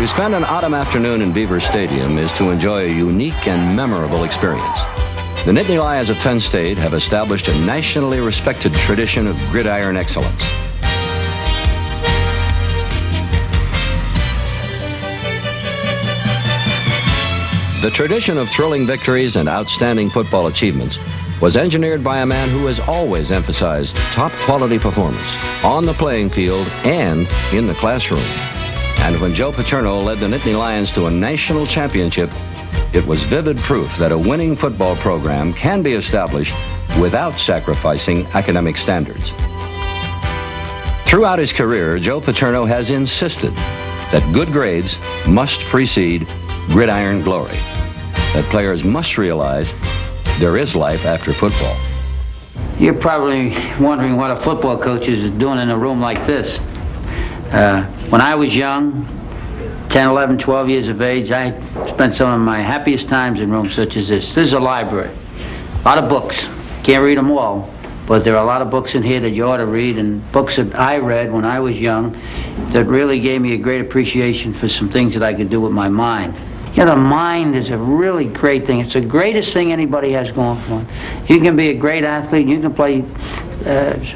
To spend an autumn afternoon in Beaver Stadium is to enjoy a unique and memorable experience. The Nittany Lions of Penn State have established a nationally respected tradition of gridiron excellence. The tradition of thrilling victories and outstanding football achievements was engineered by a man who has always emphasized top quality performance on the playing field and in the classroom. And when Joe Paterno led the Nittany Lions to a national championship, it was vivid proof that a winning football program can be established without sacrificing academic standards. Throughout his career, Joe Paterno has insisted that good grades must precede gridiron glory, that players must realize there is life after football. You're probably wondering what a football coach is doing in a room like this. When I was young, 10, 11, 12 years of age, I spent some of my happiest times in rooms such as this. This is a library. A lot of books. Can't read them all, but there are a lot of books in here that you ought to read, and books that I read when I was young that really gave me a great appreciation for some things that I could do with my mind. You know, the mind is a really great thing. It's the greatest thing anybody has going for them. You can be a great athlete, you can play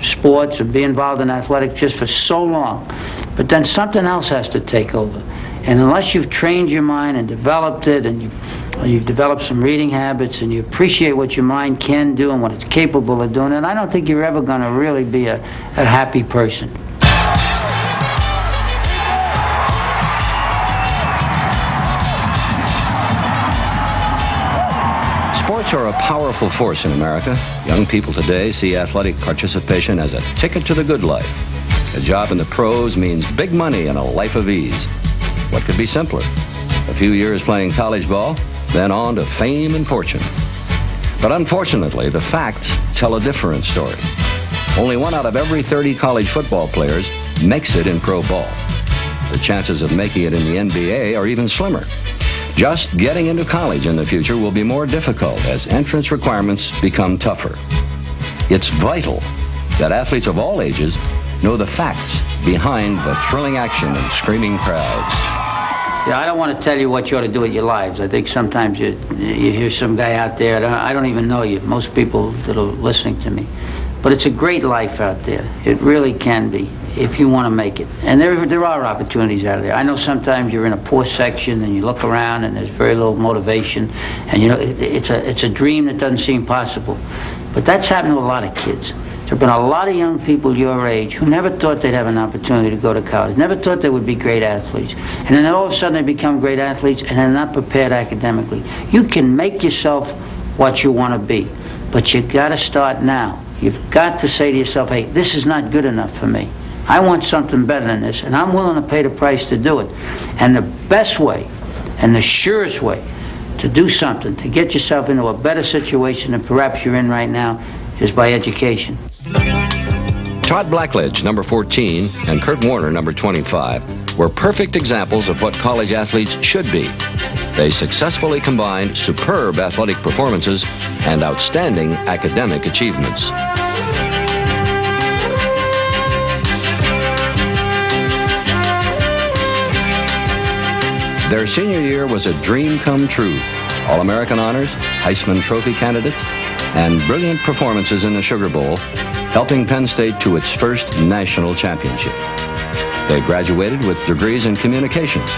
sports or be involved in athletics just for so long, but then something else has to take over. And unless you've trained your mind and developed it, and you've developed some reading habits, and you appreciate what your mind can do and what it's capable of doing, and I don't think you're ever going to really be a happy person. Sports are a powerful force in America. Young people today see athletic participation as a ticket to the good life. A job in the pros means big money and a life of ease. What could be simpler? A few years playing college ball, then on to fame and fortune. But unfortunately, the facts tell a different story. Only 1 out of every 30 college football players makes it in pro ball. The chances of making it in the NBA are even slimmer. Just getting into college in the future will be more difficult as entrance requirements become tougher. It's vital that athletes of all ages know the facts behind the thrilling action and screaming crowds. Yeah, I don't want to tell you what you ought to do with your lives. I think sometimes you hear some guy out there, I don't even know you, most people that are listening to me. But it's a great life out there. It really can be, if you want to make it. And there are opportunities out there. I know sometimes you're in a poor section and you look around and there's very little motivation, and you know it's a dream that doesn't seem possible. But that's happened to a lot of kids. There have been a lot of young people your age who never thought they'd have an opportunity to go to college, never thought they would be great athletes. And then all of a sudden they become great athletes and they're not prepared academically. You can make yourself what you want to be, but you got to start now. You've got to say to yourself, hey, this is not good enough for me. I want something better than this, and I'm willing to pay the price to do it. And the best way and the surest way to do something, to get yourself into a better situation than perhaps you're in right now, is by education. Todd Blackledge, number 14, and Curt Warner, number 25, were perfect examples of what college athletes should be. They successfully combined superb athletic performances and outstanding academic achievements. Their senior year was a dream come true. All-American honors, Heisman Trophy candidates, and brilliant performances in the Sugar Bowl, helping Penn State to its first national championship. They graduated with degrees in communications,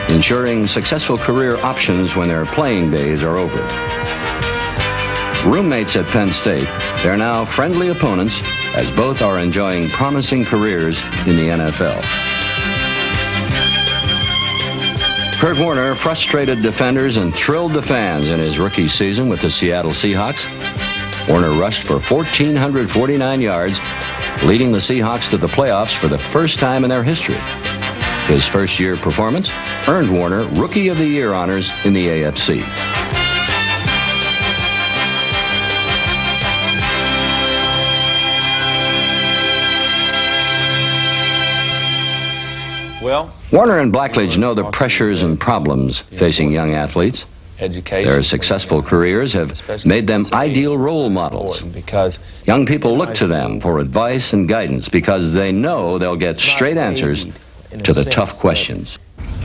ensuring successful career options when their playing days are over. Roommates at Penn State, they're now friendly opponents as both are enjoying promising careers in the NFL. Curt Warner frustrated defenders and thrilled the fans in his rookie season with the Seattle Seahawks. Warner rushed for 1,449 yards, leading the Seahawks to the playoffs for the first time in their history. His first-year performance earned Warner Rookie of the Year honors in the AFC. Well, Warner and Blackledge know the pressures and problems facing young athletes. Their successful careers have made them ideal role models. Young people look to them for advice and guidance because they know they'll get straight answers to the tough questions.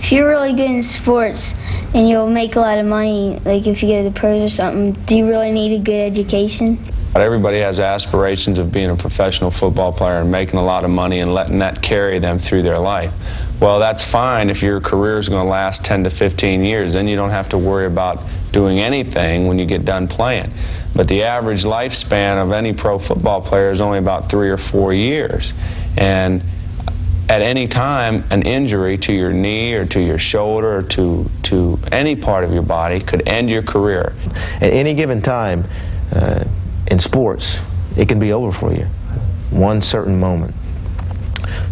if you're really good in sports and you'll make a lot of money, like if you go to the pros or something, do you really need a good education? Everybody has aspirations of being a professional football player and making a lot of money and letting that carry them through their life. Well, that's fine if your career is going to last 10 to 15 years. Then you don't have to worry about doing anything when you get done playing. But the average lifespan of any pro football player is only about 3 or 4 years. And at any time, an injury to your knee or to your shoulder or to any part of your body could end your career. At any given time in sports, it can be over for you, one certain moment.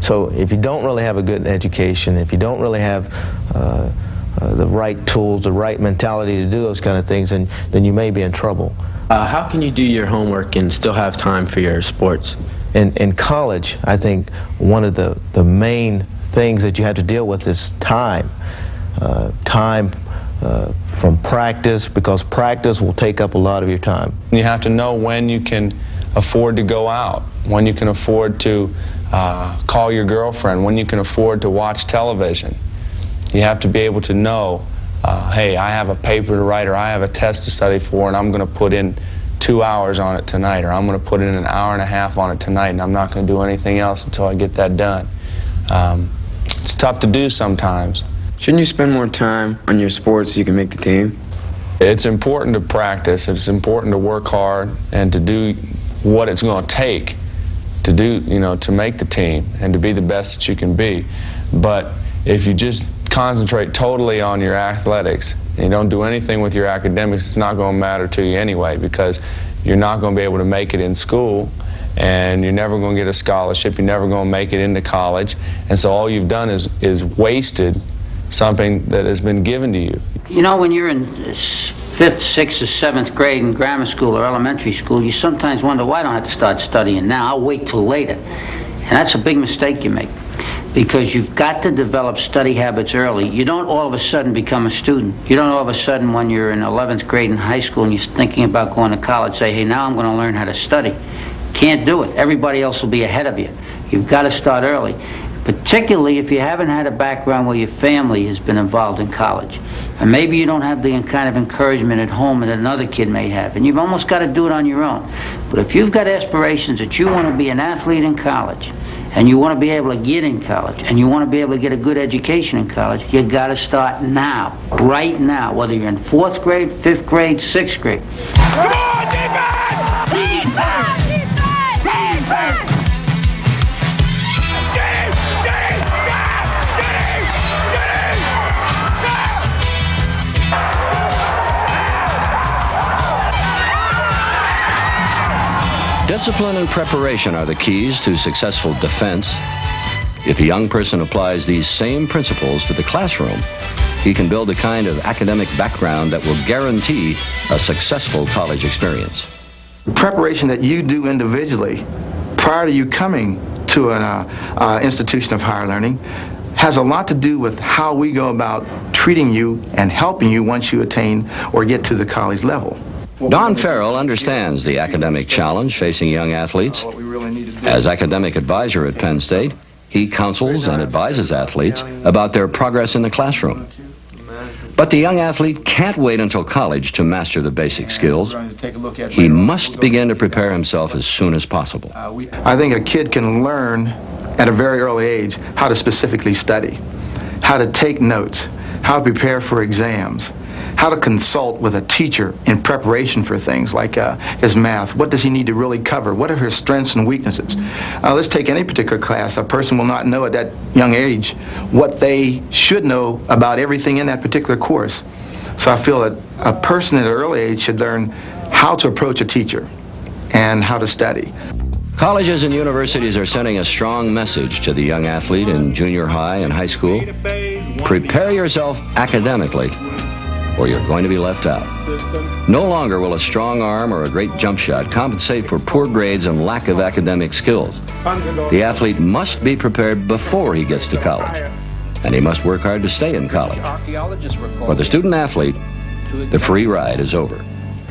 So if you don't really have a good education, if you don't really have the right tools, the right mentality to do those kind of things, then you may be in trouble. How can you do your homework and still have time for your sports? In college, I think one of the main things that you have to deal with is time. Time from practice, because practice will take up a lot of your time. You have to know when you can afford to go out, when you can afford to call your girlfriend, when you can afford to watch television. You have to be able to know, hey, I have a paper to write or I have a test to study for and I'm going to put in 2 hours on it tonight, or I'm going to put in an hour and a half on it tonight and I'm not going to do anything else until I get that done. It's tough to do sometimes. Shouldn't you spend more time on your sports so you can make the team? It's important to practice, it's important to work hard and to do what it's going to take to do, to make the team and to be the best that you can be. But if you just concentrate totally on your athletics and you don't do anything with your academics, it's not going to matter to you anyway, because you're not going to be able to make it in school and you're never going to get a scholarship, you're never going to make it into college, and so all you've done is wasted something that has been given to you. You know, when you're in 5th, 6th, or 7th grade in grammar school or elementary school, you sometimes wonder, why don't I have to start studying now? I'll wait till later. And that's a big mistake you make, because you've got to develop study habits early. You don't all of a sudden become a student. You don't all of a sudden, when you're in 11th grade in high school and you're thinking about going to college, say, hey, now I'm going to learn how to study. Can't do it. Everybody else will be ahead of you. You've got to start early, particularly if you haven't had a background where your family has been involved in college. And maybe you don't have the kind of encouragement at home that another kid may have, and you've almost got to do it on your own. But if you've got aspirations that you want to be an athlete in college, and you want to be able to get in college, and you want to be able to get a good education in college, you got to start now, right now, whether you're in 4th grade, 5th grade, 6th grade. Come on, defense! Defense! Defense! Discipline and preparation are the keys to successful defense. If a young person applies these same principles to the classroom, he can build a kind of academic background that will guarantee a successful college experience. The preparation that you do individually prior to you coming to an institution of higher learning has a lot to do with how we go about treating you and helping you once you attain or get to the college level. Don Farrell understands the academic challenge facing young athletes. As academic advisor at Penn State, he counsels and advises athletes about their progress in the classroom. But the young athlete can't wait until college to master the basic skills. He must begin to prepare himself as soon as possible. I think a kid can learn at a very early age how to specifically study, how to take notes, how to prepare for exams, how to consult with a teacher in preparation for things like his math. What does he need to really cover? What are his strengths and weaknesses? Let's take any particular class. A person will not know at that young age what they should know about everything in that particular course. So I feel that a person at an early age should learn how to approach a teacher and how to study. Colleges and universities are sending a strong message to the young athlete in junior high and high school. Prepare yourself academically, or you're going to be left out. No longer will a strong arm or a great jump shot compensate for poor grades and lack of academic skills. The athlete must be prepared before he gets to college, and he must work hard to stay in college. For the student athlete, the free ride is over.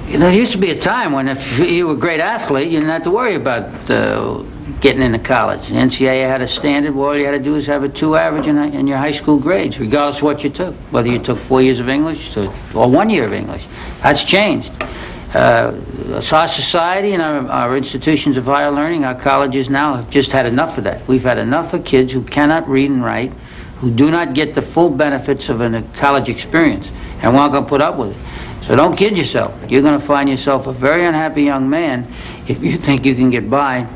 You know, there used to be a time when if you were a great athlete, you didn't have to worry about getting into college. The NCAA had a standard where all you had to do is have a 2 average in your high school grades, regardless of what you took, whether you took 4 years of English or 1 year of English. That's changed. So our society and our institutions of higher learning, our colleges now have just had enough of that. We've had enough of kids who cannot read and write, who do not get the full benefits of a college experience, and we're not going to put up with it. So don't kid yourself. You're going to find yourself a very unhappy young man if you think you can get by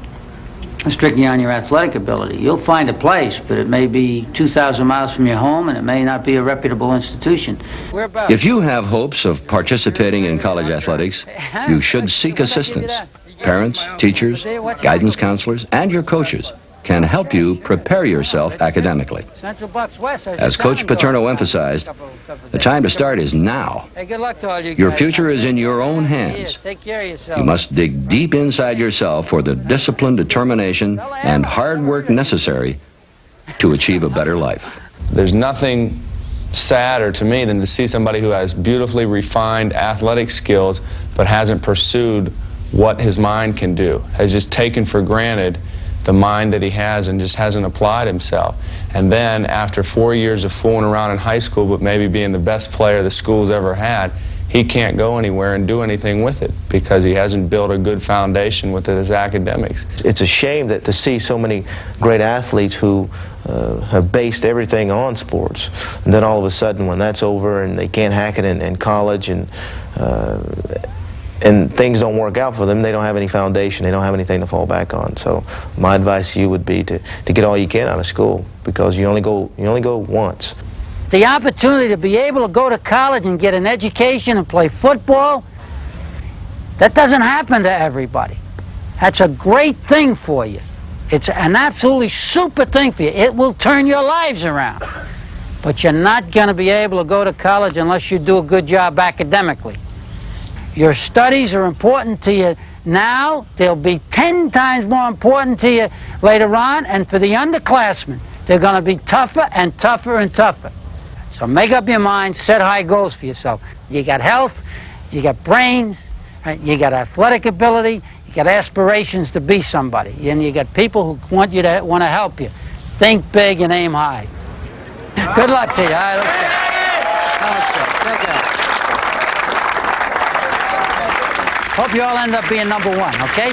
strictly on your athletic ability. You'll find a place, but it may be 2,000 miles from your home, and it may not be a reputable institution. If you have hopes of participating in college athletics, you should seek assistance. Parents, teachers, guidance counselors, and your coaches can help you prepare yourself academically. As Coach Paterno emphasized, the time to start is now. Your future is in your own hands. You must dig deep inside yourself for the discipline, determination, and hard work necessary to achieve a better life. There's nothing sadder to me than to see somebody who has beautifully refined athletic skills but hasn't pursued what his mind can do, has just taken for granted the mind that he has and just hasn't applied himself. And then after 4 years of fooling around in high school but maybe being the best player the school's ever had, he can't go anywhere and do anything with it because he hasn't built a good foundation with his academics. It's a shame that to see so many great athletes who have based everything on sports, and then all of a sudden when that's over and they can't hack it in college and things don't work out for them, they don't have any foundation, they don't have anything to fall back on. So my advice to you would be to get all you can out of school, because you only go once. The opportunity to be able to go to college and get an education and play football, that doesn't happen to everybody. That's a great thing for you. It's an absolutely super thing for you. It will turn your lives around. But you're not going to be able to go to college unless you do a good job academically. Your studies are important to you now. They'll be 10 times more important to you later on. And for the underclassmen, they're going to be tougher and tougher and tougher. So make up your mind, set high goals for yourself. You got health, you got brains, right? You got athletic ability, you got aspirations to be somebody, and you got people who want to help you. Think big and aim high. Good luck to you. All right, let's go. Hope you all end up being #1, okay?